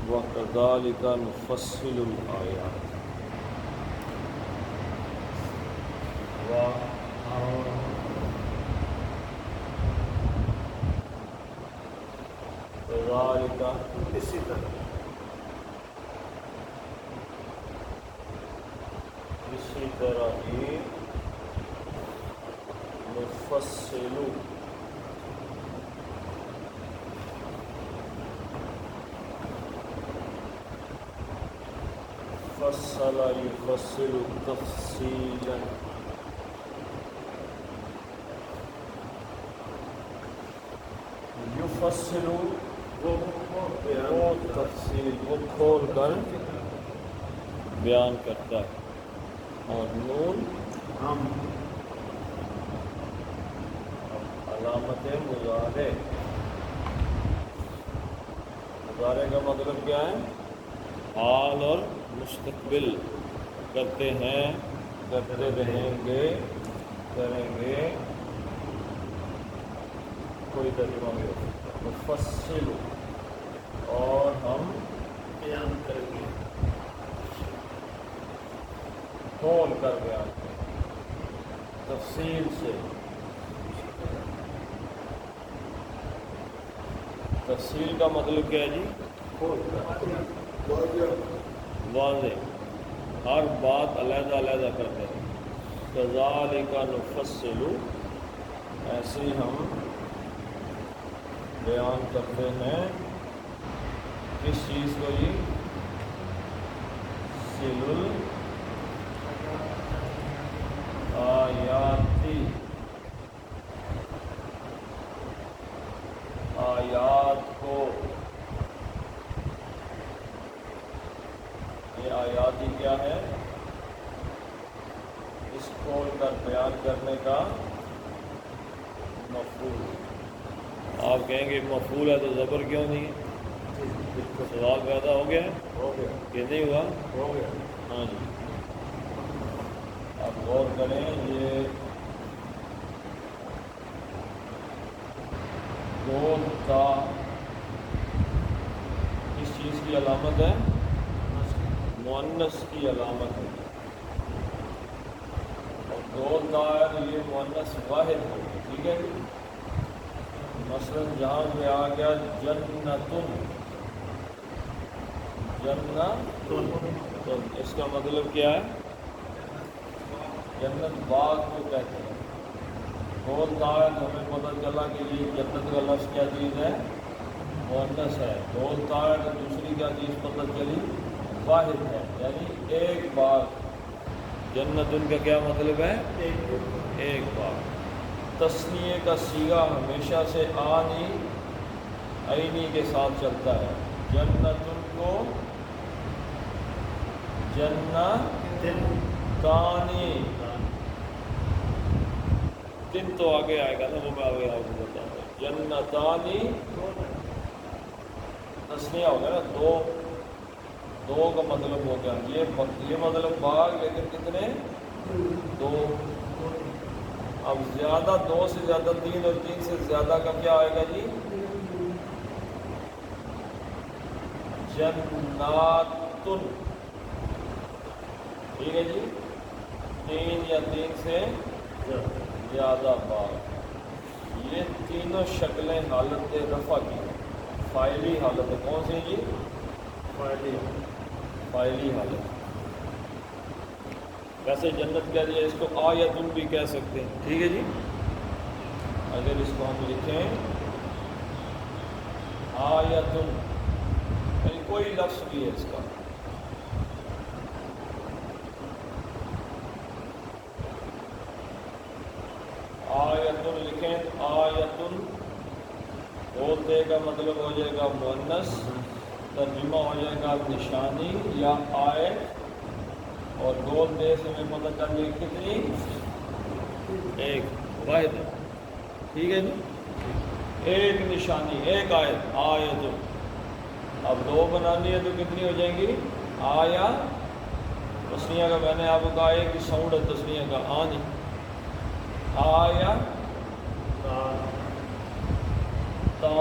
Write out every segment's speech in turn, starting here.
وَكَذَلِكَ نُفَصِّلُ الْآيَاتِ وَكَذَلِكَ اسی طرح ہی نفصل فصل یفصل تفصیلا یفصل وہ تفصیل وہ کھول کر بیان کرتا ہے اور نون علامت مضارع مضارع کا مطلب کیا ہے؟ حال اور مستقبل کرتے ہیں، کرتے رہیں گے، کریں گے، کوئی ترجمہ بھی ہو سکتا ہے۔ مفصل اور ہم بیان کریں گے، کھول کر بیان کریں گے تفصیل سے۔ تفصیل کا مطلب کیا ہے جی؟ واضح، ہر بات علیحدہ علیحدہ کرتے ہیں۔ کذالک نفصل، ایسے ہی ہم بیان کرتے ہیں کس چیز کو جی؟ سل آیاتی، آیات کو۔ یہ آیات ہی کیا ہے؟ اس کھول کر بیان کرنے کا مفعول۔ آپ کہیں گے مفعول ہے تو زبر کیوں نہیں؟ سوال پیدا ہو گیا؟ کہ نہیں ہوا؟ ہو گیا، ہاں جی۔ آپ غور کریں، یہ دو تا کس چیز کی علامت ہے؟ مؤنث کی علامت ہے، اور دو تا ہے تو یہ مؤنث واحد ہوگی، ٹھیک ہے؟ مثلا جہاں پہ آ گیا جنتن، جنتن، اس کا مطلب کیا ہے؟ جنت باغ کو کہتے ہیں۔ دو تا ہے تو ہمیں پتہ چلا کہ یہ جنت کا لفظ کیا چیز ہے؟ مؤنث ہے۔ دو تا ہے تو دوسری کیا چیز پتہ چلی؟ واحد ہے، یعنی ایک باغ۔ جنت ان کا کیا مطلب ہے؟ ایک باغ۔ تثنیے کا صیغہ ہمیشہ سے آنی عینی کے ساتھ چلتا ہے۔ جنت ان کو جنتانی، تن تو آگے آئے گا نا، وہ میں آگے آپ کو بتاؤں گا۔ جنتانی تثنیہ ہو گیا نا، دو کا مطلب ہو گیا۔ یہ مطلب باغ، لیکن کتنے؟ دو۔ اب زیادہ، دو سے زیادہ تین اور تین سے زیادہ کا کیا آئے گا جی؟ جناتن، ٹھیک ہے جی؟ تین یا تین سے زیادہ باغ۔ یہ تینوں شکلیں حالت رفع کی، فاعلی حالت ہے۔ کون سی جی؟ فاعلی حالت۔ ویسے جنت کہہ دیا، اس کو آیتن بھی کہہ سکتے ہیں، ٹھیک ہے جی؟ اگر اس کو ہم لکھیں آیتن، یعنی کوئی لفظ بھی ہے اس کا، آیتن لکھیں، آیتن بولتے کا مطلب ہو جائے گا مؤنث، ترجمہ ہو جائے گا نشانی یا آیت، اور دو دے سے میں پتہ کر لیں کتنی؟ ایک، واحد ہے، ٹھیک ہے جی؟ ایک نشانی، ایک آیت، آیت۔ اب دو بنانی ہے تو کتنی ہو جائیں گی؟ آیا۔ تسنیہ کا میں نے آپ کو کہا ایک ہی ساؤنڈ ہے تسنیہ کا، آنی، آیا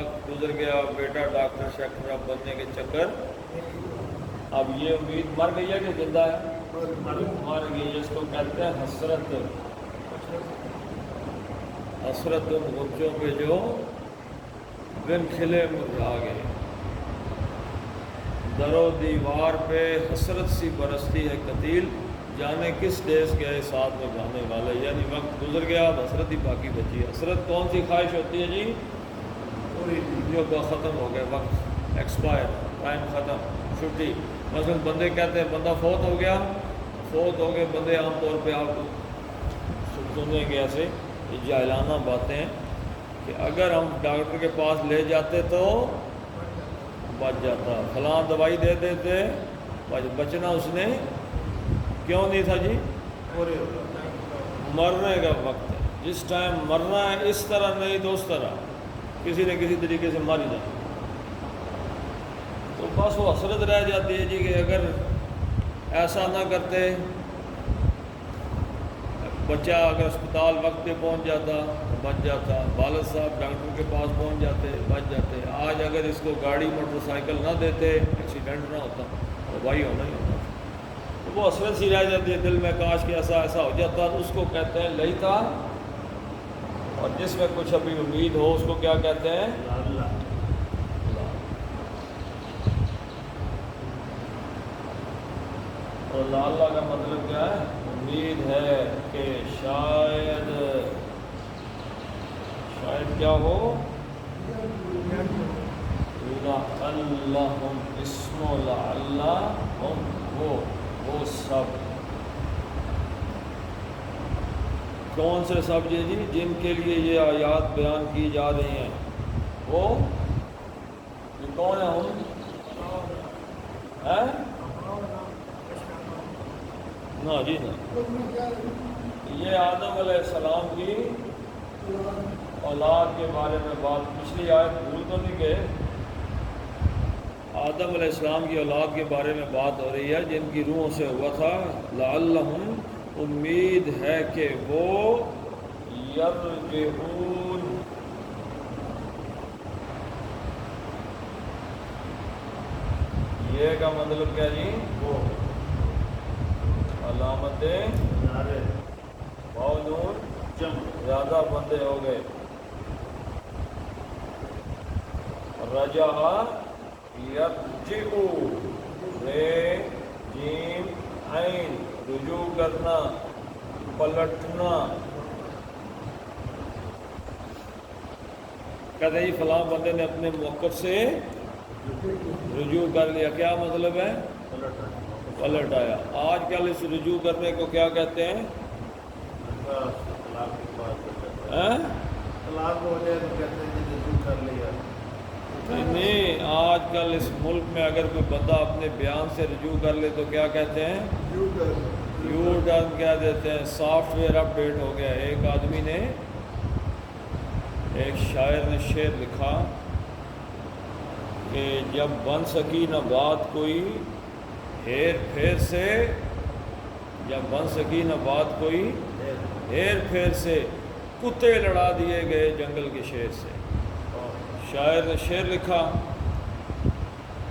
وقت گزر گیا، بیٹا ڈاکٹر شاکٹر بننے کے چکر، اب یہ امید مر گئی ہے کہ زندہ ہے؟ مر گئی، جس کو کہتے ہیں حسرت، حسرت ان غنچوں پہ جو بن کھلے مرجھا گئے، در و دیوار پہ حسرت سی برستی ہے قتیل، جانے کس دیس گئے ساتھ میں گانے والے، یعنی وقت گزر گیا، اب حسرت ہی باقی بچی ہے۔ حسرت کون سی خواہش ہوتی ہے جی؟ جو ختم ہو گئے، وقت ایکسپائر، ٹائم ختم، چھٹی۔ مثلا بندے کہتے ہیں بندہ فوت ہو گیا، فوت ہو گئے بندے، عام طور پہ آپ سنیں گے ایسے جاہلانہ باتیں کہ اگر ہم ڈاکٹر کے پاس لے جاتے تو بچ جاتا، فلاں دوائی دے دیتے، بچنا اس نے کیوں نہیں تھا جی؟ مرنے کا وقت ہے، جس ٹائم مرنا ہے اس طرح نہیں تو اس طرح کسی نہ کسی طریقے سے مر ہی جائے، تو بس وہ حسرت رہ جاتی ہے جی کہ اگر ایسا نہ کرتے، بچہ اگر اسپتال وقت پہ پہنچ جاتا بچ جاتا، والد صاحب ڈاکٹر کے پاس پہنچ جاتے بچ جاتے، آج اگر اس کو گاڑی موٹر سائیکل نہ دیتے، ایکسیڈنٹ نہ ہوتا تو بھائی ہونا ہی ہوتا، تو وہ حسرت سی رہ جاتی ہے دل میں، کاش کہ ایسا ایسا ہو جاتا، اس کو کہتے ہیں لیتا، اور جس میں کچھ ابھی امید ہو اس کو کیا کہتے ہیں؟ اور لعلہ کا مطلب کیا ہے؟ امید ہے کہ شاید کیا ہو، لعلہم، اسم لعلہم، وہ سب، کون سے سب جی جن کے لیے یہ آیات بیان کی جا رہی ہیں، وہ یہ کون ہیں ہم؟ نہ جی نہ، یہ آدم علیہ السلام کی اولاد کے بارے میں بات، پچھلی آیت بھول تو نہیں گئے، آدم علیہ السلام کی اولاد کے بارے میں بات ہو رہی ہے جن کی روحوں سے ہوا تھا، لعلہم، امید ہے کہ وہ یرجعون، یہ کا مطلب کیا جی؟ وہ علامت نون زیادہ بندے ہو گئے، رجع یرجع، رے جیم عین، رجوع کرنا، پلٹنا، کہتے ہیں فلاں بندے نے اپنے موقف سے رجوع کر لیا، کیا مطلب ہے؟ پلٹ آیا۔ آج کل اس رجوع کرنے کو کیا کہتے ہیں؟ نہیں، آج کل اس ملک میں اگر کوئی بندہ اپنے بیان سے رجوع کر لے تو کیا کہتے ہیں؟ یو ٹرن کہہ دیتے ہیں، سافٹ ویئر اپ ڈیٹ ہو گیا۔ ایک آدمی نے، ایک شاعر نے شعر لکھا کہ جب بن سکی نہ بات کوئی ہیر پھیر سے، جب بن سکی نہ بات کوئی ہیر پھیر سے، کتے لڑا دیے گئے جنگل کے شیر سے۔ شاعر نے شعر لکھا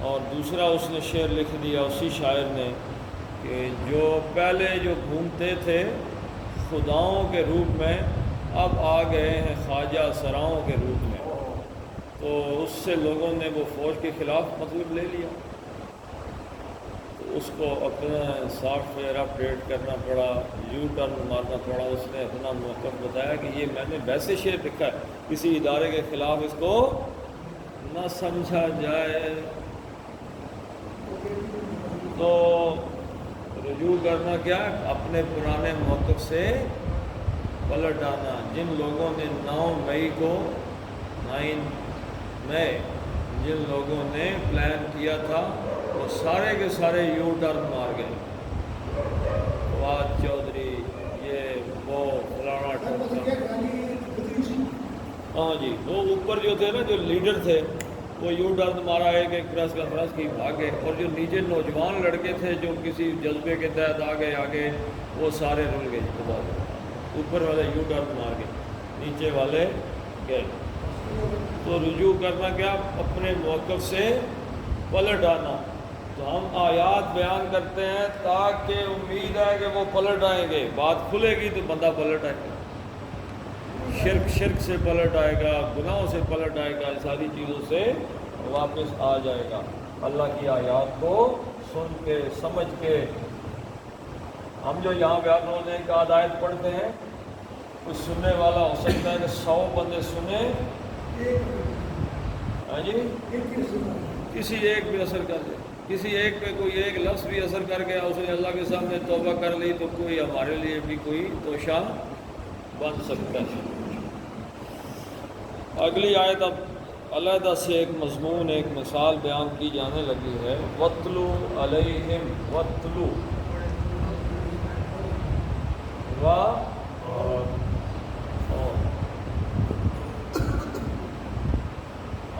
اور دوسرا اس نے شعر لکھ دیا اسی شاعر نے کہ جو پہلے جو گھومتے تھے خداؤں کے روپ میں، اب آ گئے ہیں خواجہ سراؤں کے روپ میں، تو اس سے لوگوں نے وہ فوج کے خلاف مطلب لے لیا، تو اس کو اپنا سافٹ ویئر اپ ڈیٹ کرنا پڑا، یو ٹرن مارنا پڑا۔ اس نے اپنا موقف بتایا کہ یہ میں نے ویسے شعر لکھا ہے، کسی ادارے کے خلاف اس کو نہ سمجھا جائے، تو رجوع کرنا کیا ہے؟ اپنے پرانے موقف سے پلٹ آنا۔ جن لوگوں نے 9 مئی کو، 9 مئی جن لوگوں نے پلان کیا تھا وہ سارے کے سارے یو ٹرن مار گئے، فواد چودھری، یہ وہ فلانا ٹھمکا، ہاں جی، وہ اوپر جو تھے نا، جو لیڈر تھے، وہ یو ٹرن مارا، ایک پریس کانفرنس کی بھاگے، اور جو نیچے نوجوان لڑکے تھے جو کسی جذبے کے تحت آگے وہ سارے رل گئے، اوپر والے یو ٹرن مار گئے، نیچے والے گئے۔ تو رجوع کرنا کیا؟ اپنے موقف سے پلٹ آنا. تو ہم آیات بیان کرتے ہیں تاکہ امید ہے کہ وہ پلٹ آئیں گے. بات کھلے گی تو بندہ پلٹ آئے گا، شرک سے پلٹ آئے گا، گناہوں سے پلٹ آئے گا، ساری چیزوں سے واپس آ جائے گا. اللہ کی آیات کو سن کے سمجھ کے. ہم جو یہاں پہ ہر روز ایک آدھ آیت پڑھتے ہیں، کچھ سننے والا ہو سکتا ہے کہ 100 بندے سنیں، ہاں جی، کسی ایک بھی اثر کر دے، کسی ایک پہ کوئی ایک لفظ بھی اثر کر گیا، اس نے اللہ کے سامنے توبہ کر لی تو کوئی ہمارے لیے بھی کوئی توشہ بن سکتا ہے. اگلی آیت اب علیحدہ سے ایک مضمون، ایک مثال بیان کی جانے لگی ہے. وَاتْلُ عَلَيْهِمْ وَاتْلُ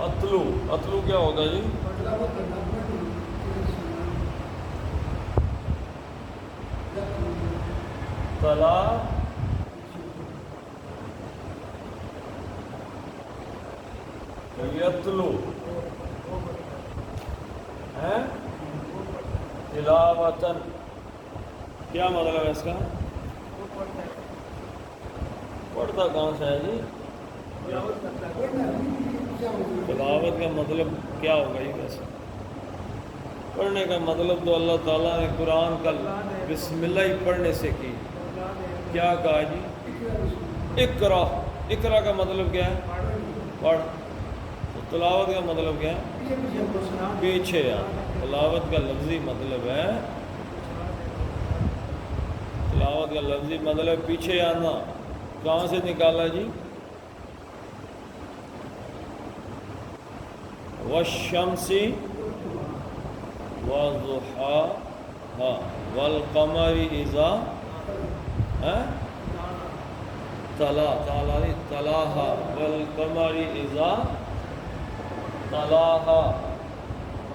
اتلو. اتلو کیا ہوگا جی؟ تلا یتلو ہے تلاوتن. کیا مطلب ہے اس کا؟ پڑھتا کہاں سے ہے جی؟ تلاوت کا مطلب کیا ہوگا یہ ویسے؟ پڑھنے کا مطلب تو اللہ تعالیٰ نے قرآن کا بسم اللہ ہی پڑھنے سے کی. کیا کہا جی؟ اقرا. اقرا کا مطلب کیا ہے؟ پڑھ. تو تلاوت کا مطلب کیا ہے؟ پیچھے آنا. تلاوت کا لفظی مطلب ہے، تلاوت کا لفظی مطلب پیچھے آنا. کہاں سے نکالا جی؟ والشمس وضحاها والقمر اذا تلاها والقمر اذا تلاها.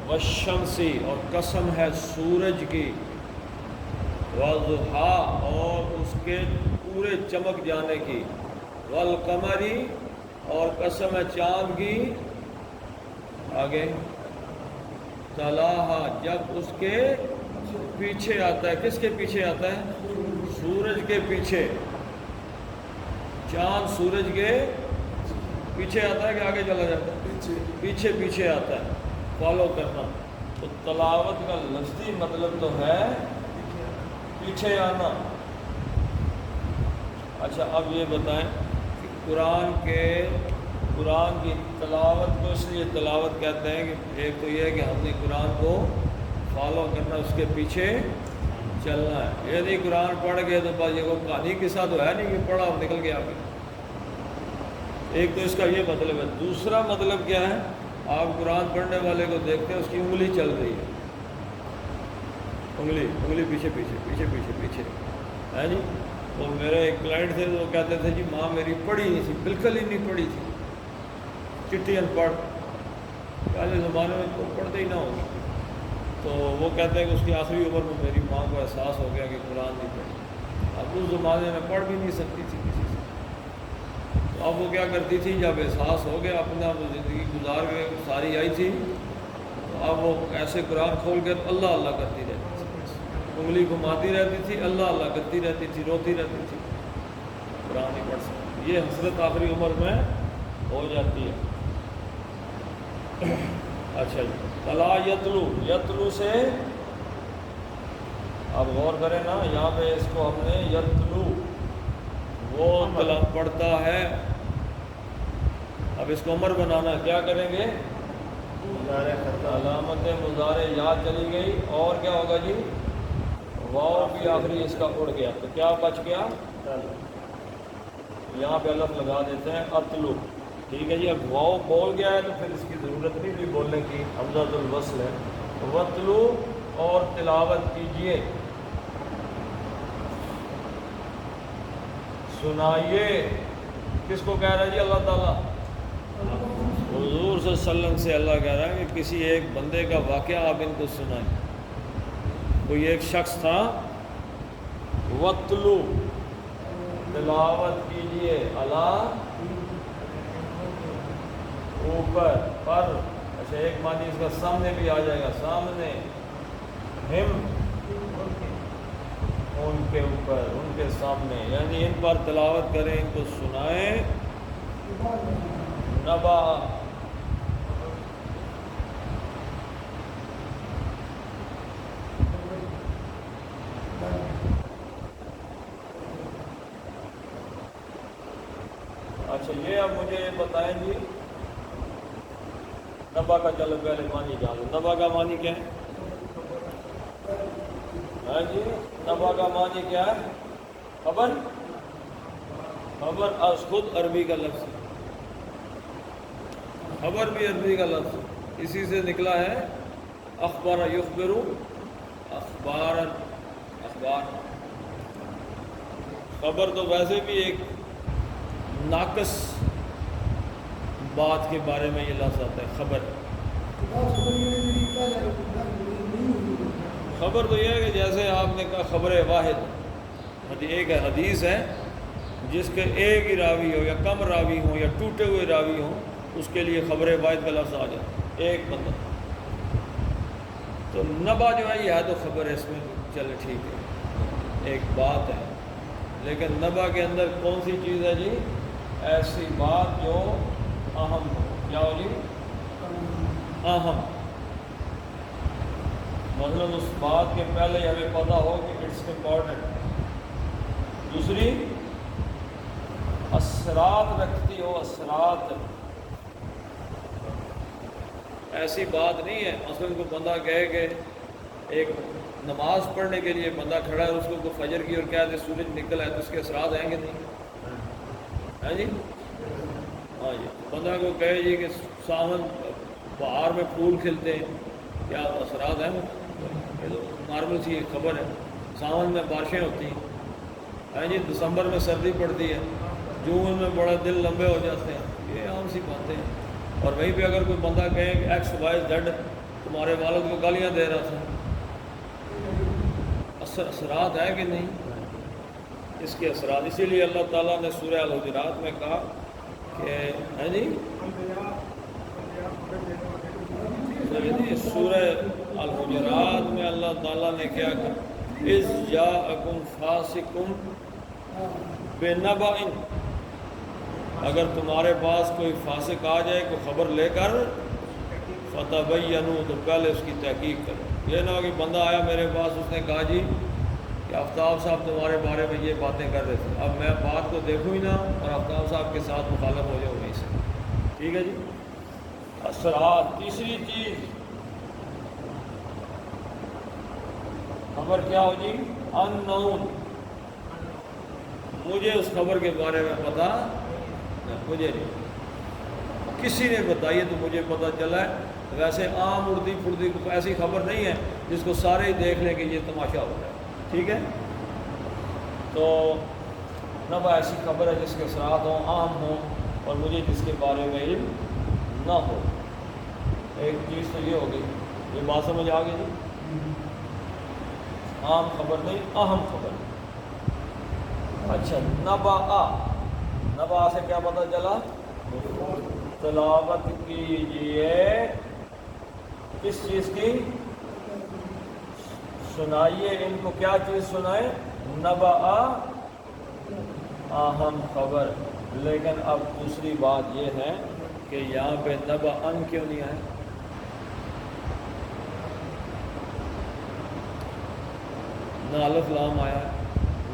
والشمس اور قسم ہے سورج کی، وضحا اور اس کے پورے چمک جانے کی، والقمر اور قسم ہے چاند کی. آگے تلاہا جب اس کے پیچھے آتا ہے. کس کے پیچھے آتا ہے؟ سورج کے پیچھے. چاند سورج کے پیچھے آتا ہے کہ آگے چلا جاتا ہے؟ پیچھے پیچھے آتا ہے. فالو کرنا. تو تلاوت کا لفظی مطلب تو ہے پیچھے آنا. اچھا اب یہ بتائیں کہ قرآن کی تلاوت کو اس لیے تلاوت کہتے ہیں کہ ایک تو یہ ہے کہ ہم نے قرآن کو فالو کرنا، اس کے پیچھے چلنا ہے. یہ نہیں قرآن پڑھ گئے تو بس یہ کوئی کہانی قصہ تو ہے نہیں کہ پڑھا اور نکل گیا آگے. ایک تو اس کا یہ مطلب ہے. دوسرا مطلب کیا ہے؟ آپ قرآن پڑھنے والے کو دیکھتے ہیں، اس کی انگلی چل رہی ہے، انگلی پیچھے پیچھے پیچھے پیچھے پیچھے ہے جی. تو میرے ایک کلائنٹ تھے، وہ کہتے تھے جی ماں میری پڑھی نہیں تھی، بالکل ہی نہیں پڑھی تھی، چٹھی ان پڑھ. پہلے زمانے میں تو پڑھتے ہی نہ ہوگی. تو وہ کہتے ہیں کہ اس کی آخری عمر میں میری ماں کو احساس ہو گیا کہ قرآن نہیں پڑھی. اب اس زمانے میں پڑھ بھی نہیں سکتی تھی کسی سے. تو اب وہ کیا کرتی تھی، جب احساس ہو گیا اپنا، وہ زندگی گزار کے ساری آئی تھی، تو اب وہ ایسے قرآن کھول کے اللہ اللہ کرتی رہتی تھی، انگلی گھماتی رہتی تھی، اللہ اللہ کرتی رہتی تھی، روتی رہتی تھی، قرآن نہیں پڑھ سکتی. یہ حسرت آخری عمر میں ہو جاتی ہے. اچھا جی. تلا یتلو. یتلو سے اب غور کریں نا، یہاں پہ اس کو ہم نے یتلو، وہ تلا پڑھتا ہے. اب اس کو امر بنانا ہے. کیا کریں گے؟ علامت مضارع یاد چلی گئی. اور کیا ہوگا جی؟ واو بھی آخری اس کا اڑ گیا، تو کیا بچ گیا؟ یہاں پہ الف لگا دیتے ہیں اتلو. ٹھیک ہے جی. اب واو بول گیا ہے تو پھر اس کی ضرورت نہیں بھی بولنے کی، حمزۃ الوصل ہے. وتلو اور تلاوت کیجئے، سنائیے. کس کو کہہ رہا ہے جی؟ اللہ تعالیٰ حضور صلی اللہ علیہ وسلم سے اللہ کہہ رہا ہے کہ کسی ایک بندے کا واقعہ آپ ان کو سنائیں. کوئی ایک شخص تھا، وتلو تلاوت کیجئے، اللہ اوپر پر. اچھا ایک معنی اس کا سامنے بھی آ جائے گا, سامنے. ہم ان کے اوپر, ان کے سامنے, یعنی ان پر تلاوت کریں, ان کو سنائیں. نبا اچھا یہ اب مجھے بتائیں جی نبا کا, چلو پہلے معنی جان لو. نبا کا معنی کیا ہے؟ ہاں جی نبا کا معنی کیا ہے؟ خبر. خبر از خود عربی کا لفظ ہے, خبر بھی عربی کا لفظ ہے, اسی سے نکلا ہے اخبار یخبرو اخبار. اخبار خبر تو ویسے بھی ایک ناقص بات کے بارے میں یہ لفظ آتا ہے خبر. خبر تو یہ ہے کہ جیسے آپ نے کہا خبر واحد, ایک حدیث ہے جس کے ایک ہی راوی ہو یا کم راوی ہوں یا ٹوٹے ہوئے راوی ہوں, اس کے لیے خبر واحد کا لفظ آ جاتا ہے, ایک بندہ. تو نبا جو ہے یہ ہے تو خبر ہے, اس میں چلے ٹھیک ہے ایک بات ہے, لیکن نبا کے اندر کون سی چیز ہے جی؟ ایسی بات جو اہم ہو. کیا ہو جی؟ اہم. مثلاً اس بات کے پہلے ہمیں پتہ ہو کہ اٹس امپورٹنٹ. دوسری اثرات رکھتی ہو, اثرات. ایسی بات نہیں ہے مثلاً کوئی بندہ کہے کہ ایک نماز پڑھنے کے لیے بندہ کھڑا ہے, اس کو کوئی فجر کی اور کہہ دے سورج نکل ہے, تو اس کے اثرات آئیں گے نہیں؟ ہیں جی؟ ہاں جی. بندہ کو کہے جی کہ ساون بہار میں پھول کھلتے ہیں, کیا اثرات ہیں؟ یہ تو نارمل سی ایک خبر ہے. ساون میں بارشیں ہوتی ہیں, ہیں جی. دسمبر میں سردی پڑتی ہے, جون میں بڑا دل لمبے ہو جاتے ہیں, یہ عام سی باتیں ہیں. اور وہیں پہ اگر کوئی بندہ کہے کہ ایکس وائی زیڈ تمہارے والد کو گالیاں دے رہا تھا, اثرات ہے کہ نہیں؟ اس کے اثرات. اسی لیے اللہ تعالیٰ نے سورہ الحجرات میں کہا کہ ہے جی سورہ الحجرات میں اللہ تعالیٰ نے کیا کہا, اذ جاءکم فاسقٌ بنبأ, اگر تمہارے پاس کوئی فاسق آ جائے کوئی خبر لے کر, فتبینوا, تو پہلے اس کی تحقیق کرو. یہ نہ ہو کہ بندہ آیا میرے پاس, اس نے کہا جی کہ آفتاب صاحب تمہارے بارے میں یہ باتیں کر رہے تھے, اب میں بات کو دیکھوں ہی نہ اور آفتاب صاحب کے ساتھ مخالف ہو جاؤں وہیں سے. ٹھیک ہے جی. اثرات. تیسری چیز خبر کیا ہو جی؟ اننون, مجھے اس خبر کے بارے میں پتہ مجھے نہیں, کسی نے بتائی ہے تو مجھے پتہ چلا ہے. ویسے عام اڑتی پھڑتی ایسی خبر نہیں ہے جس کو سارے ہی دیکھ لیں کہ یہ تماشا ہو رہا ہے. ٹھیک ہے. تو نبا ایسی خبر ہے جس کے اثرات ہوں, عام ہوں, اور مجھے جس کے بارے میں علم نہ ہو. ایک چیز تو یہ ہوگی, یہ بات سمجھ آ گئی جی. عام خبر نہیں, اہم خبر. اچھا نبا, نبا سے کیا پتہ چلا؟ تلاوت کیجئے. کس چیز کی؟ سنائیے ان کو. کیا چیز سنائیں؟ نبا, اہم خبر. لیکن اب دوسری بات یہ ہے کہ یہاں پہ نبا ان کیوں نہیں آئے؟ نہ الف لام آیا,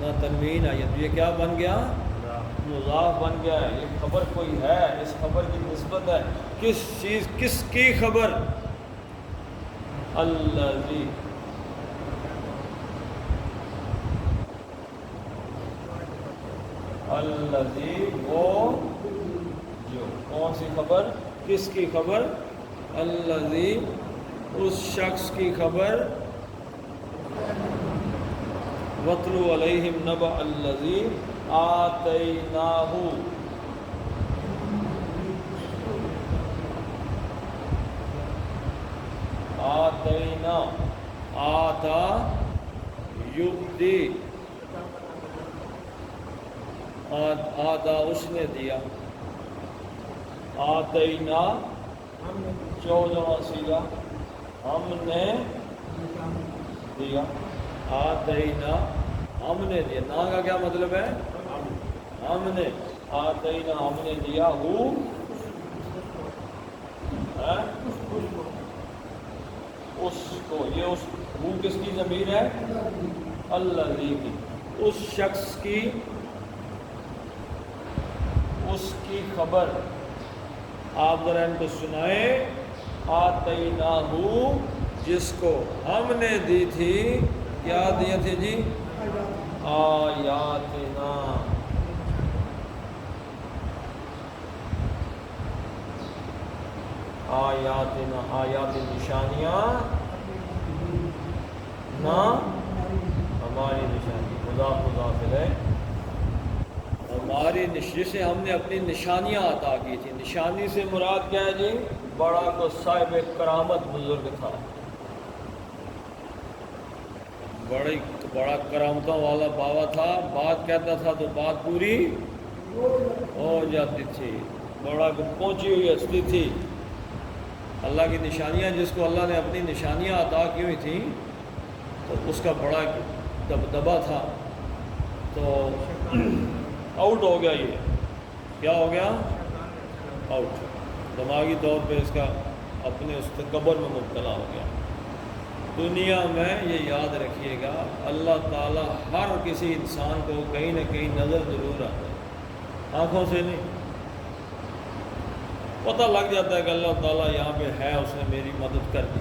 نہ تنوین آئی, تو یہ کیا بن گیا؟ مضاف بن گیا ہے. یہ خبر کوئی ہے, اس خبر کی نسبت ہے. کس چیز, کس کی خبر؟ الذی. الذی وہ جو. کون سی خبر؟ کس کی خبر؟ الذی اس شخص کی خبر. وَاتْلُ عَلَيْهِمْ نَبَأَ الَّذِي آتَيْنَاهُ. آتینا, آتا یؤتی, آتا اس نے دیا, آتینا 14واں سیغہ ہم نے دیا، آتینا ہم نے دیا، نا کا کیا مطلب ہے؟ ہم نے، آتینا ہم نے دیا، ہو اس کو، یہ اس وہ کس کی ضمیر ہے؟ الذی کی، اس شخص کی، اس کی خبر آپ ذرا ان کو سنائیں، آتیناہو جس کو ہم نے دی تھی، کیا دیے تھے جی؟ آیاتنا، آیاتنا، آیات نشانیاں، نہ ہماری نشانی، مضاف ہے، ہماری جسے ہم نے اپنی نشانیاں عطا کی تھی۔ نشانی سے مراد کیا ہے جی؟ بڑا کو صاحب کرامت بزرگ تھا، بڑا کرامتوں والا بابا تھا، بات کہتا تھا تو بات پوری ہو جاتی تھی، بڑا کو پہنچی ہوئی ہستی تھی۔ اللہ کی نشانیاں، جس کو اللہ نے اپنی نشانیاں عطا کی ہوئی تھیں تو اس کا بڑا دبدبہ تھا، تو آؤٹ ہو گیا، یہ کیا ہو گیا؟ آؤٹ، دماغی طور پہ اس کا اپنے اس تکبر میں مبتلا ہو گیا۔ دنیا میں یہ یاد رکھیے گا، اللہ تعالیٰ ہر کسی انسان کو کہیں نہ کہیں نظر ضرور آتا ہے، آنکھوں سے نہیں، پتہ لگ جاتا ہے کہ اللہ تعالیٰ یہاں پہ ہے، اس نے میری مدد کر دی،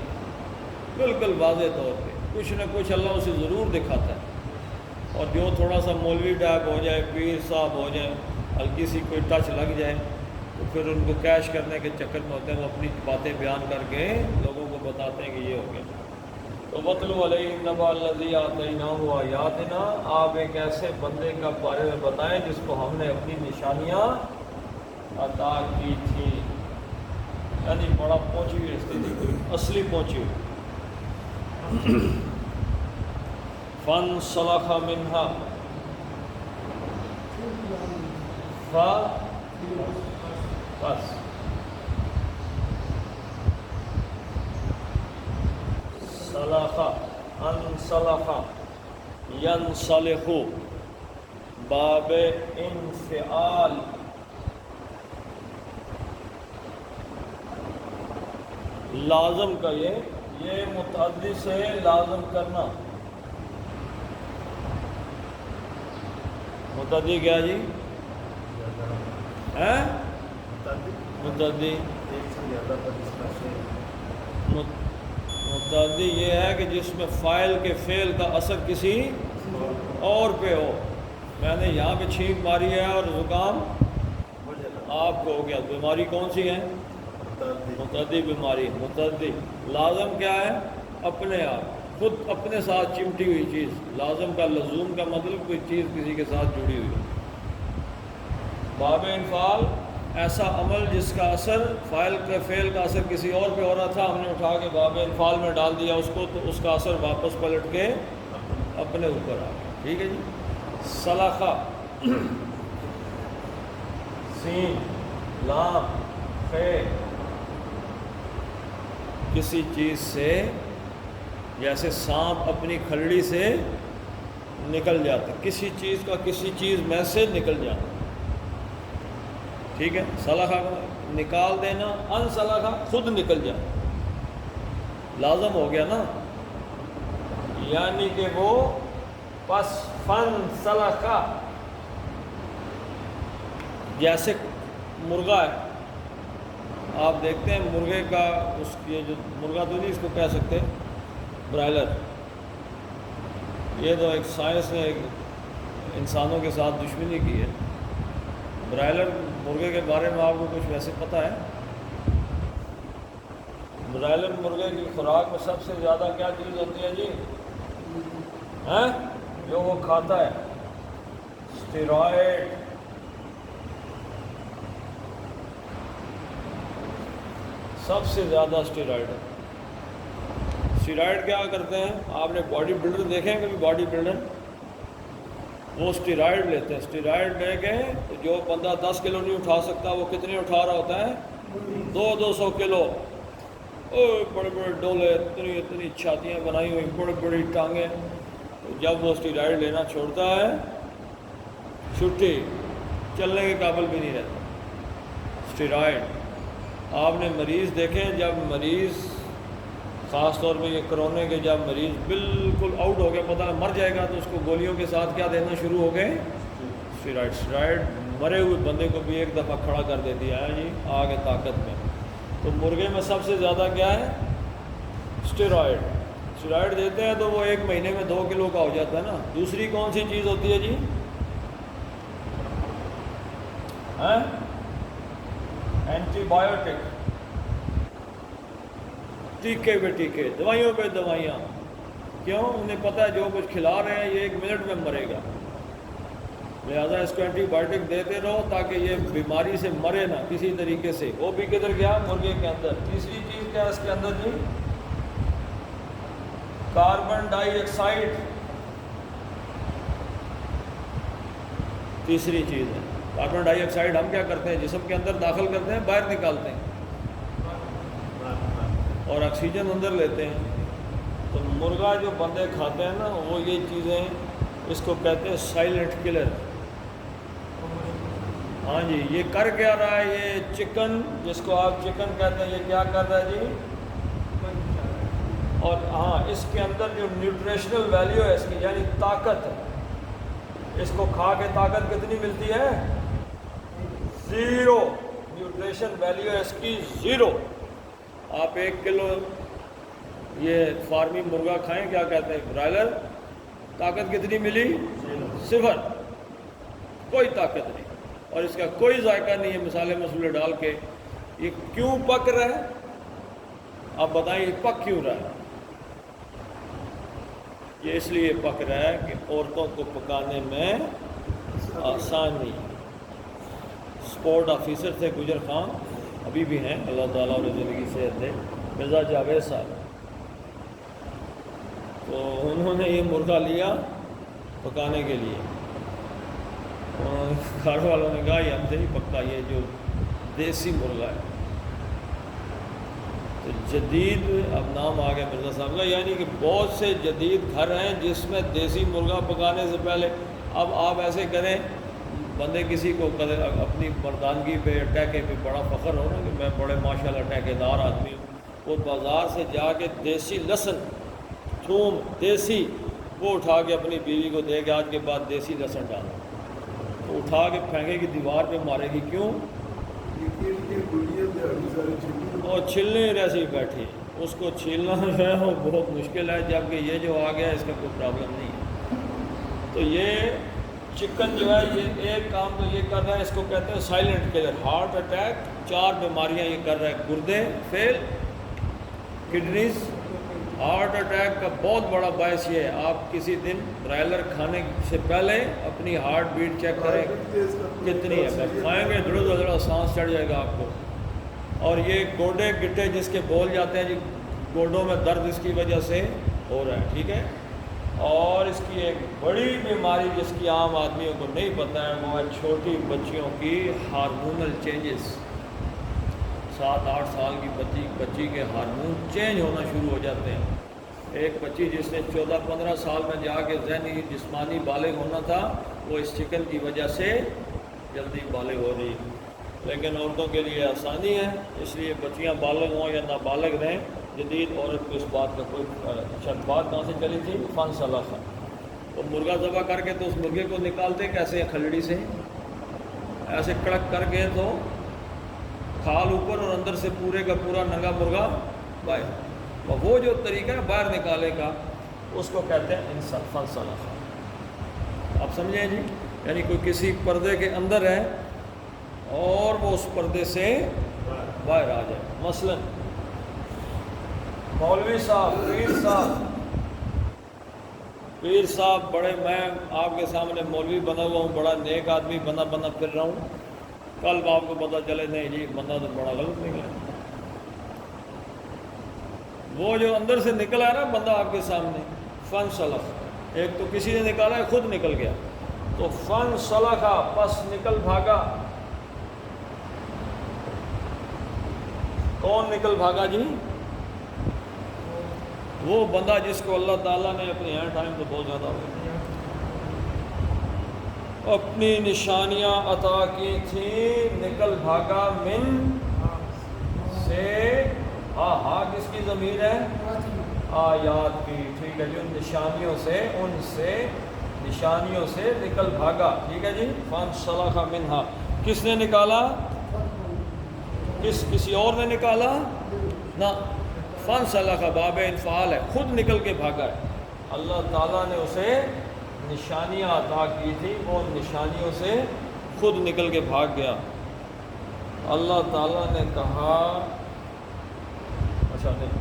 بالکل واضح طور پہ کچھ نہ کچھ اللہ اسے ضرور دکھاتا ہے۔ اور جو تھوڑا سا مولوی ٹائپ ہو جائے، پیر صاحب ہو جائے، ہلکی سی کوئی ٹچ لگ جائے تو پھر ان کو کیش کرنے کے چکر میں ہوتے ہیں، وہ اپنی باتیں بیان کر کے لوگوں کو بتاتے ہیں کہ یہ ہو گیا۔ تو وَاتْلُ عَلَيْهِمْ نَبَأَ الَّذِي آتَيْنَاهُ آیَاتِنَا، آپ ایک ایسے بندے کا بارے میں بتائیں جس کو ہم نے اپنی نشانیاں عطا کی تھی، یعنی بڑا پہنچی ہوئی استھتی تھی، اصلی پہنچی ہوئی۔ فَانْسَلَخَ مِنْهَا، بس سلخ، انسلخ، ینسلخ، باب انفعال، لازم کا یہ متعدی سے لازم کرنا، متعدی کیا جی؟ متعدی متعدی یہ ہے کہ جس میں فاعل کے فعل کا اثر کسی اور پہ ہو۔ میں نے یہاں پہ چھینک ماری ہے اور زکام آپ کو ہو گیا، بیماری کون سی ہے؟ متعدی بیماری۔ متعدی لازم کیا ہے؟ اپنے آپ، خود اپنے ساتھ چمٹی ہوئی چیز۔ لازم کا لزوم کا مطلب کوئی چیز کسی کے ساتھ جڑی ہوئی۔ باب انفعال ایسا عمل جس کا اثر فاعل کے فعل کا اثر کسی اور پہ ہو رہا تھا، ہم نے اٹھا کے باب انفعال میں ڈال دیا اس کو، تو اس کا اثر واپس پلٹ کے اپنے اوپر آ گیا۔ ٹھیک ہے جی۔ سلخہ، سین لام خے، کسی چیز سے، جیسے سانپ اپنی کھلڑی سے نکل جاتا، کسی چیز کا کسی چیز میں سے نکل جاتا، ٹھیک ہے۔ سلخہ نکال دینا، ان سلخہ خود نکل جاتا، لازم ہو گیا نا، یعنی کہ وہ پس فن سلخہ، جیسے مرغا ہے، آپ دیکھتے ہیں مرغے کا، اس یہ جو مرغا تو نہیں اس کو کہہ سکتے، برائلر، یہ تو ایک سائنس نے انسانوں کے ساتھ دشمنی کی ہے۔ برائلر مرغے کے بارے میں آپ کو کچھ ویسے پتہ ہے؟ برائلر مرغے کی خوراک میں سب سے زیادہ کیا چیز ہوتی ہے جی؟ جو وہ کھاتا ہے، اسٹیرائڈ، سب سے زیادہ اسٹیرائڈ ہے۔ اسٹیرائڈ کیا کرتے ہیں؟ آپ نے باڈی بلڈر دیکھے ہیں کبھی؟ باڈی بلڈر وہ اسٹیرائڈ لیتے ہیں، اسٹیرائڈ لے کے جو بندہ 10 کلو نہیں اٹھا سکتا وہ کتنے اٹھا رہا ہوتا ہے؟ 200 کلو. بڑے بڑے ڈولے، اتنی چھاتیاں بنائی ہوئی، بڑی بڑی ٹانگیں. جب وہ اسٹیرائڈ لینا چھوڑتا ہے، چھٹی، چلنے کے قابل بھی نہیں رہتا. اسٹیرائڈ. آپ نے مریض دیکھیں، جب مریض خاص طور پہ یہ کرونے کے جب مریض بالکل آؤٹ ہو گیا، پتہ مر جائے گا، تو اس کو گولیوں کے ساتھ کیا دینا شروع ہو گئے؟ اسٹیرائڈ. اسٹیرائڈ مرے ہوئے بندے کو بھی ایک دفعہ کھڑا کر دیتی ہے جی آگے طاقت میں. تو مرغے میں سب سے زیادہ کیا ہے؟ اسٹیرائڈ. اسٹیرائڈ دیتے ہیں تو وہ 1 مہینے میں 2 کلو کا ہو جاتا ہے نا. دوسری کون سی چیز ہوتی ہے جی؟ Anti biotic. ٹیکے پہ ٹیکے، دوائیوں پہ دوائیاں. کیوں؟ انہیں پتہ ہے جو کچھ کھلا رہے ہیں یہ 1 منٹ میں مرے گا، لہٰذا اس کو اینٹی بایوٹک دیتے رہو تاکہ یہ بیماری سے مرے نہ کسی طریقے سے. وہ بھی کدھر گیا؟ مرغے کے اندر. تیسری چیز کیا ہے اس کے اندر جی؟ کاربن ڈائی آکسائڈ. تیسری چیز ہے کاربن ڈائی آکسائڈ. ہم کیا کرتے ہیں؟ جسم کے اندر داخل کرتے ہیں، باہر نکالتے ہیں، اور آکسیجن اندر لیتے ہیں. تو مرغا جو بندے کھاتے ہیں نا وہ یہ چیزیں اس کو کہتے ہیں سائلنٹ کلر. ہاں جی. یہ کر کیا رہا ہے؟ یہ چکن جس کو آپ چکن کہتے ہیں، یہ کیا کر رہا ہے جی؟ اور ہاں اس کے اندر جو نیوٹریشنل ویلیو ہے اس کی، یعنی طاقت، اس کو کھا کے طاقت کتنی ملتی ہے؟ 0. نیوٹریشن ویلیو ہے اس کی 0. آپ 1 کلو یہ فارمی مرغا کھائیں، کیا کہتے ہیں برائلر، طاقت کتنی ملی؟ 0. کوئی طاقت نہیں، اور اس کا کوئی ذائقہ نہیں ہے مسالے مسولے ڈال کے. یہ کیوں پک رہا ہے؟ آپ بتائیں یہ پک کیوں رہا ہے؟ یہ اس لیے پک رہا ہے کہ عورتوں کو پکانے میں آسان نہیں. اسپورٹ آفیسر تھے گجر خان، ابھی بھی ہیں، اللہ تعالیٰ انہیں زندگی صحت دے، مرزا جاوید صاحب. تو انہوں نے یہ مرغا لیا پکانے کے لیے. گھر والوں نے کہا یہ ہم سے نہیں پکتا، یہ جو دیسی مرغا ہے. تو جدید اب نام آ گیا مرزا صاحب کا، یعنی کہ بہت سے جدید گھر ہیں جس میں دیسی مرغا پکانے سے پہلے، اب آپ ایسے کریں، بندے کسی کو اپنی مردانگی پہ ٹیکے پہ بڑا فخر ہو نا کہ میں بڑے ماشاءاللہ ٹیکے دار آدمی ہوں، وہ بازار سے جا کے دیسی لہسن، تھوم دیسی، وہ اٹھا کے اپنی بیوی کو دے کے آج کے بعد دیسی لہسن ڈالو، تو اٹھا کے پھینکے گی دیوار پہ مارے گی. کیوں؟ اور چھلنے ایسے ہی بیٹھی، اس کو چھیلنا جو ہے وہ بہت مشکل ہے، جبکہ یہ جو آ گیا اس کا کوئی پرابلم نہیں ہے. تو یہ چکن جو ہے یہ ایک کام تو یہ کر رہا ہے، اس کو کہتے ہیں سائلنٹ کلر. ہارٹ اٹیک، 4 بیماریاں یہ کر رہا ہے، گردے فیل، کڈنیز. ہارٹ اٹیک کا بہت بڑا باعث یہ ہے. آپ کسی دن برائلر کھانے سے پہلے اپنی ہارٹ بیٹ چیک کریں کتنی ہے. بس کھائیں گے دھڑا سانس چڑھ جائے گا آپ کو. اور یہ گوڈے گٹے جس کے بول جاتے ہیں جی، گوڈوں میں درد اس کی وجہ سے ہو رہا ہے، ٹھیک ہے. اور اس کی ایک بڑی بیماری جس کی عام آدمیوں کو نہیں پتہ ہے، وہ ہے چھوٹی بچیوں کی ہارمونل چینجز. 7-8 سال کی بچی کے ہارمون چینج ہونا شروع ہو جاتے ہیں. ایک بچی جس نے 14-15 سال میں جا کے ذہنی جسمانی بالغ ہونا تھا، وہ اس چکن کی وجہ سے جلدی بالغ ہو رہی. لیکن عورتوں کے لیے آسانی ہے، اس لیے بچیاں بالغ ہوں یا نابالغ رہیں، جدید عورت کو اس بات کا کوئی بات کہاں سے چلی تھی؟ فن صلاح. تو مرغا ذبح کر کے تو اس مرغے کو نکالتے کیسے؟ کھلڑی سے ایسے کڑک کر کے، تو کھال اوپر اور اندر سے پورے کا پورا ننگا مرغا باہر. اور وہ جو طریقہ ہے باہر نکالے کا، اس کو کہتے ہیں فن صلاح. آپ سمجھیں جی؟ یعنی کوئی کسی پردے کے اندر ہے اور وہ اس پردے سے باہر آ جائے. مثلا مولوی صاحب، پیر صاحب بڑے، میں آپ کے سامنے مولوی بنا ہوا ہوں، بڑا نیک آدمی بنا پھر رہا ہوں، کل آپ کو پتہ چلے نہیں جی بندہ تو بڑا غلط نکلا. وہ جو اندر سے نکلا ہے نا بندہ آپ کے سامنے، فن صلاح. ایک تو کسی نے نکالا ہے، خود نکل گیا. تو فن سلخا پس نکل بھاگا. کون نکل بھاگا جی؟ وہ بندہ جس کو اللہ تعالیٰ نے اپنے ہینڈ ٹائم تو بہت زیادہ ہو اپنی نشانیاں عطا کی تھیں، نکل بھاگا من سے. ہاں کس کی ضمیر ہے؟ آیات کی. ٹھیک ہے جی، ان نشانیوں سے نکل بھاگا. ٹھیک ہے جی. فانسلخ منہا کس نے نکالا؟ کسی اور نے نکالا نہ. فانسلخ باب انفعال ہے، خود نکل کے بھاگا ہے. اللہ تعالیٰ نے اسے نشانیاں عطا کی تھی، وہ نشانیوں سے خود نکل کے بھاگ گیا. اللہ تعالیٰ نے کہا اچھا نہیں،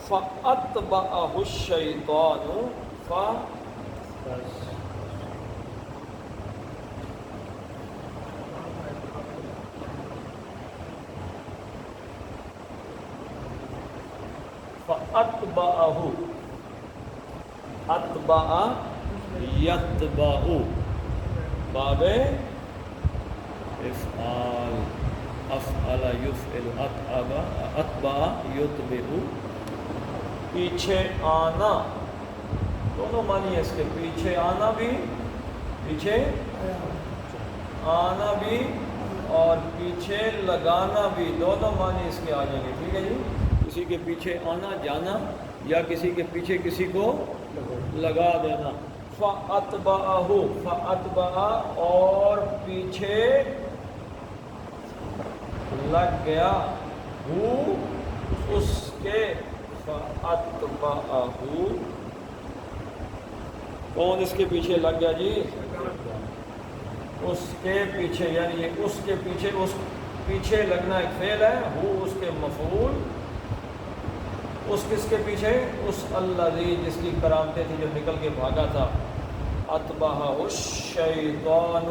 فَأَتْبَعَهُ الشَّيْطَانُ فَأَتْبَعَهُ اتبع یتبع باب افعال، افعل یفعل، اتبع یتبع. پیچھے آنا دونوں معنی ہے اس کے. پیچھے آنا بھی، پیچھے آنا بھی اور پیچھے لگانا بھی، دونوں معنی اس کے آ جائیں گے. ٹھیک ہے جی. کسی کے پیچھے آنا جانا یا کسی کے پیچھے کسی کو لگا دینا. فَأَتْبَعَهُ فَأَتْبَعَ اور پیچھے لگ گیا، ہو اس کے. فَأَتْبَعَهُ کون اس کے پیچھے لگ گیا جی؟ اس کے پیچھے، یعنی یہ اس کے پیچھے، اس پیچھے لگنا ایک فعل ہے، ہو اس کے مفعول. اس کس کے پیچھے؟ اس الذی جس کی کرامتیں تھی جو نکل کے بھاگا تھا. اتبعہ الشیطان،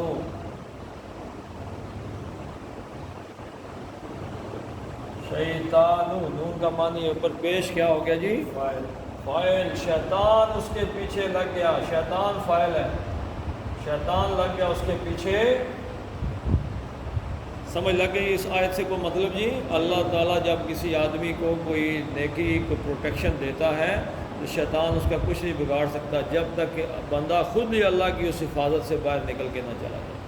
شیطان نون کا معنی اوپر پیش کیا ہو گیا جی؟ فاعل. شیطان اس کے پیچھے لگ گیا، شیطان فاعل ہے، شیطان لگ گیا اس کے پیچھے. سمجھ لگ گئی اس آیت سے کوئی مطلب جی؟ اللہ تعالیٰ جب کسی آدمی کو کوئی نیکی کو پروٹیکشن دیتا ہے تو شیطان اس کا کچھ نہیں بگاڑ سکتا جب تک کہ بندہ خود ہی اللہ کی اس حفاظت سے باہر نکل کے نہ چلا جائے.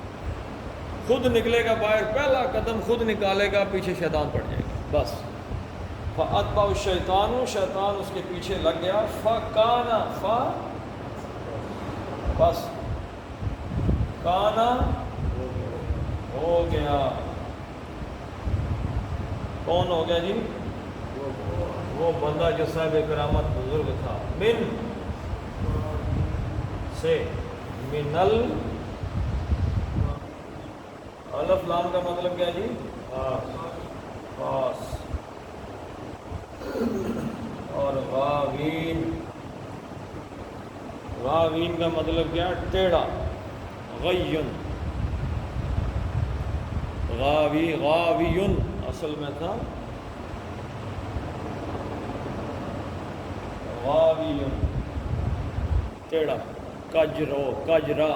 خود نکلے گا باہر، پہلا قدم خود نکالے گا، پیچھے شیطان پڑ جائے گا بس. فَأَتْبَعُ الشَّيْطَانُ شیطان اس کے پیچھے لگ گیا. فَكَانَ بس کانا ہو گیا. کون ہو گیا جی؟ وہ بندہ جو صاحب کرامت بزرگ تھا. من سے، منل الف لام کا مطلب کیا جی؟ خاص. اور غاوین، غاوین کا مطلب کیا؟ ٹیڑھا. غیّن، غاوی، غاویٌ اصل میں تھا غاویٌ ٹیڑھا. کجرو، کجرا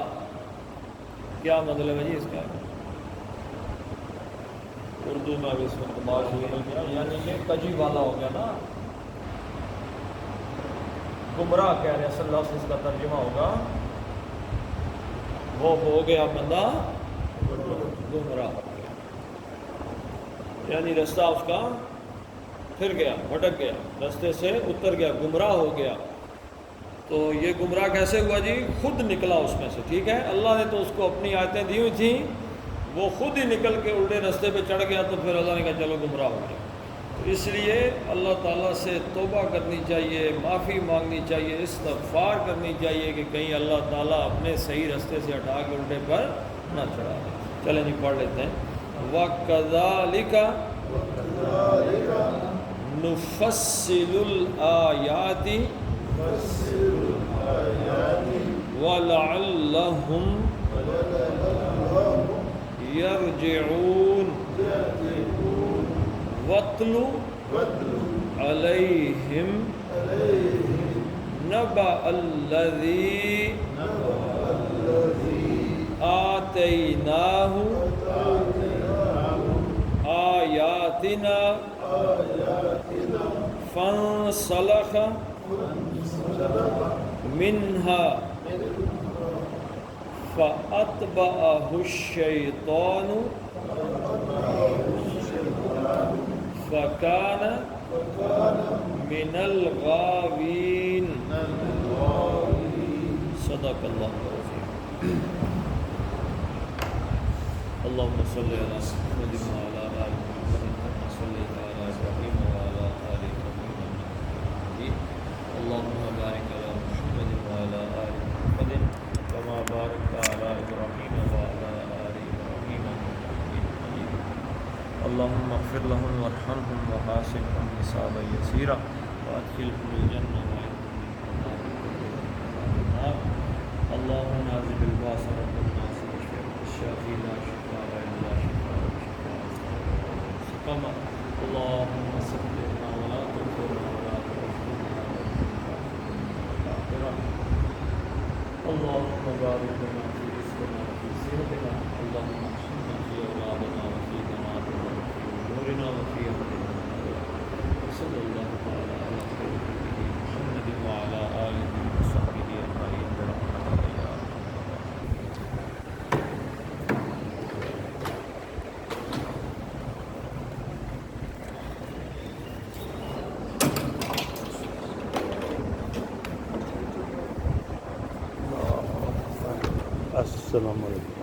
کیا مطلب ہے جی اس کا؟ اردو میں بھی اس میں تباش ہو گیا، یعنی یہ کجی والا ہو گیا نا، گمراہ کہہ رہے ہیں. صلی اللہ علیہ وسلم اس کا ترجمہ ہوگا وہ ہو گیا بندہ گمراہ، یعنی رستہ اس کا پھر گیا، بھٹک گیا، رستے سے اتر گیا، گمراہ ہو گیا. تو یہ گمراہ کیسے ہوا جی؟ خود نکلا اس میں سے. ٹھیک ہے، اللہ نے تو اس کو اپنی آیتیں دی ہوئی تھیں، وہ خود ہی نکل کے الٹے رستے پہ چڑھ گیا، تو پھر اللہ نے کہا چلو گمراہ ہو گیا. تو اس لیے اللہ تعالیٰ سے توبہ کرنی چاہیے، معافی مانگنی چاہیے، استغفار کرنی چاہیے کہ کہیں اللہ تعالیٰ اپنے صحیح رستے سے ہٹا کے الٹے پر نہ چڑھا دے. چلیں جی پڑھ لیتے ہیں. وَكَذَلِكَ نُفَصِّلُ الْآيَاتِ وَلَعَلَّهُمْ يَرْجِعُونَ وَاتْلُ عَلَيْهِمْ نَبَأَ الَّذِي آتيناه آياتنا فانسلخ منها فأتبعه الشيطان فكان من الغاوين صدق الله العظيم اللهم صل على محمد وعلى آل محمد كما صليت على إبراهيم وعلى آل إبراهيم إنك حميد مجيد اللهم بارك على محمد وعلى آل محمد كما باركت على إبراهيم وعلى آل إبراهيم إنك حميد مجيد اللهم اغفر لهم وارحمهم وحاسبهم حسابا يسيرا وأدخلهم الجنة اللهم نازل الباس رب الناس الشافي لا شفاء إلا شفاء سقما اللهم سبحنا ولا تغفرنا ولا تغفرنا اللهم بارك لنا في رزقنا وفي صحتنا اللهم احشرنا في أولادنا وفي جماعتنا وفي أمورنا وفي أمرنا وصلى الله تعالى على خير خلقه محمد وعلى آله وصحبه أجمعين برحمتك يا أرحم السلام علیکم.